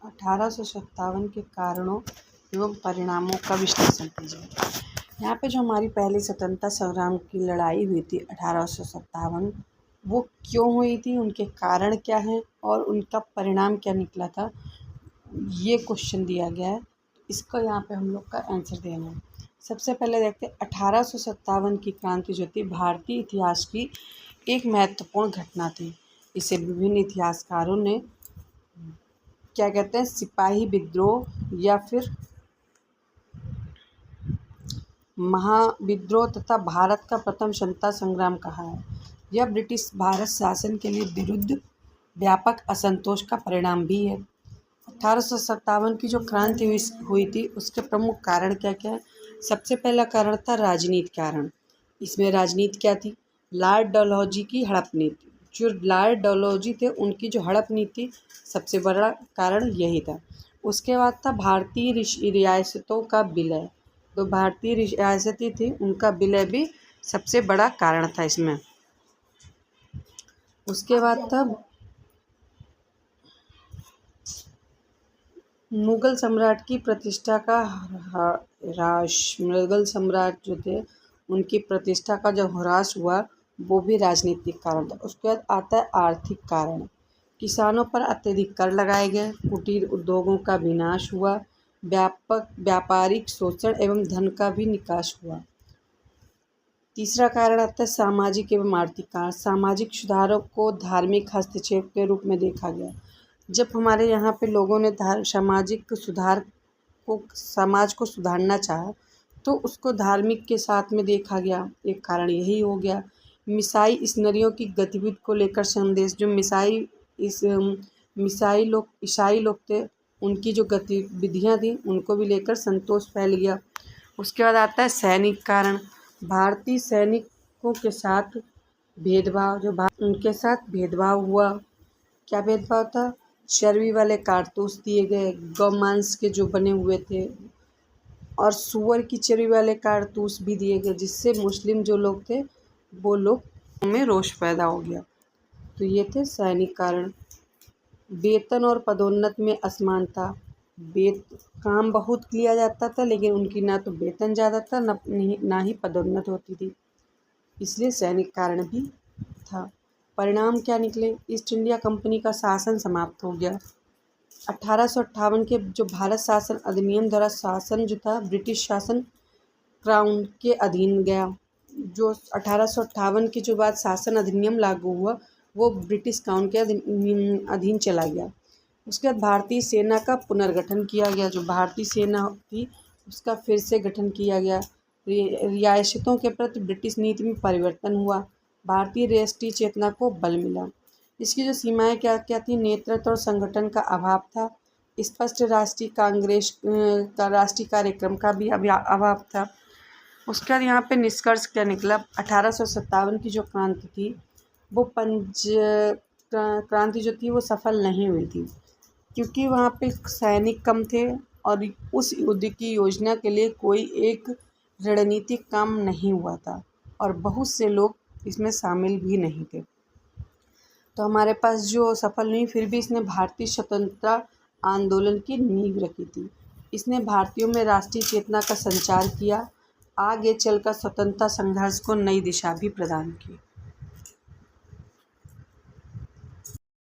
1857 के कारणों एवं परिणामों का विश्लेषण कीजिए। यहाँ पे जो हमारी पहली स्वतंत्रता संग्राम की लड़ाई हुई थी 1857, वो क्यों हुई थी, उनके कारण क्या हैं और उनका परिणाम क्या निकला था, ये क्वेश्चन दिया गया है। इसका यहाँ पे हम लोग का आंसर देना है। सबसे पहले देखते हैं 1857 की क्रांति जो थी भारतीय इतिहास की एक महत्वपूर्ण घटना थी। इसे विभिन्न इतिहासकारों ने क्या कहते हैं, सिपाही विद्रोह या फिर महाविद्रोह तथा भारत का प्रथम स्वतंत्रता संग्राम कहा है। यह ब्रिटिश भारत शासन के लिए विरुद्ध व्यापक असंतोष का परिणाम भी है। 1857 की जो क्रांति हुई थी उसके प्रमुख कारण क्या क्या है। सबसे पहला कारण था राजनीतिक कारण। इसमें राजनीति क्या थी, लॉर्ड डलहौजी की हड़प नीति। जो लॉर्ड डलहौजी थे उनकी जो हड़प नीति सबसे बड़ा कारण यही था। उसके बाद था भारतीय रियासतों का विलय। तो भारतीय रियासतें थी उनका विलय भी सबसे बड़ा कारण था इसमें। उसके बाद था मुगल सम्राट की प्रतिष्ठा का ह्रास। मुगल सम्राट जो थे उनकी प्रतिष्ठा का जो ह्रास हुआ वो भी राजनीतिक कारण था। उसके बाद आता है आर्थिक कारण। किसानों पर अत्यधिक कर लगाए गए, कुटीर उद्योगों का विनाश हुआ, व्यापक व्यापारिक शोषण एवं धन का भी निकास हुआ। तीसरा कारण आता है सामाजिक एवं आर्थिक कारण। सामाजिक सुधारों को धार्मिक हस्तक्षेप के रूप में देखा गया। जब हमारे यहाँ पे लोगों ने सामाजिक सुधार को समाज को सुधारना चाहा तो उसको धार्मिक के साथ में देखा गया। एक कारण यही हो गया। मिसाई इसनरियों की गतिविधि को लेकर संदेश। जो ईसाई लोग थे उनकी जो गतिविधियाँ थी उनको भी लेकर संतोष फैल गया। उसके बाद आता है सैनिक कारण। भारतीय सैनिकों के साथ भेदभाव। उनके साथ भेदभाव हुआ। क्या भेदभाव था, चर्बी वाले कारतूस दिए गए, गौमांस के जो बने हुए थे, और सूअर की चर्बी वाले कारतूस भी दिए गए, जिससे मुस्लिम जो लोग थे वो लोग में रोष पैदा हो गया। तो ये थे सैनिक कारण। वेतन और पदोन्नति में असमानता। काम बहुत किया जाता था लेकिन उनकी ना तो वेतन ज़्यादा था ना ही पदोन्नति होती थी, इसलिए सैनिक कारण भी था। परिणाम क्या निकले, ईस्ट इंडिया कंपनी का शासन समाप्त हो गया। 1858 के जो भारत शासन अधिनियम द्वारा शासन जो था ब्रिटिश शासन क्राउन के अधीन गया। जो 1858 के जो बाद शासन अधिनियम लागू हुआ वो ब्रिटिश क्राउन के अधीन चला गया। उसके बाद भारतीय सेना का पुनर्गठन किया गया। जो भारतीय सेना थी उसका फिर से गठन किया गया। रियासतों के प्रति ब्रिटिश नीति में परिवर्तन हुआ। भारतीय राष्ट्रीय चेतना को बल मिला। इसकी जो सीमाएं क्या क्या थी, नेतृत्व और संगठन का अभाव था। स्पष्ट राष्ट्रीय कार्यक्रम का भी अभाव था। उसके बाद यहाँ पे निष्कर्ष क्या निकला, 1857 की जो क्रांति थी वो क्रांति जो थी वो सफल नहीं हुई थी, क्योंकि वहाँ पे सैनिक कम थे और उस युद्ध की योजना के लिए कोई एक रणनीतिक काम नहीं हुआ था और बहुत से लोग इसमें शामिल भी नहीं थे। तो हमारे पास जो सफल नहीं, फिर भी इसने भारतीय स्वतंत्रता आंदोलन की नींव रखी थी। इसने भारतीयों में राष्ट्रीय चेतना का संचार किया, आगे चलकर स्वतंत्रता संघर्ष को नई दिशा भी प्रदान की।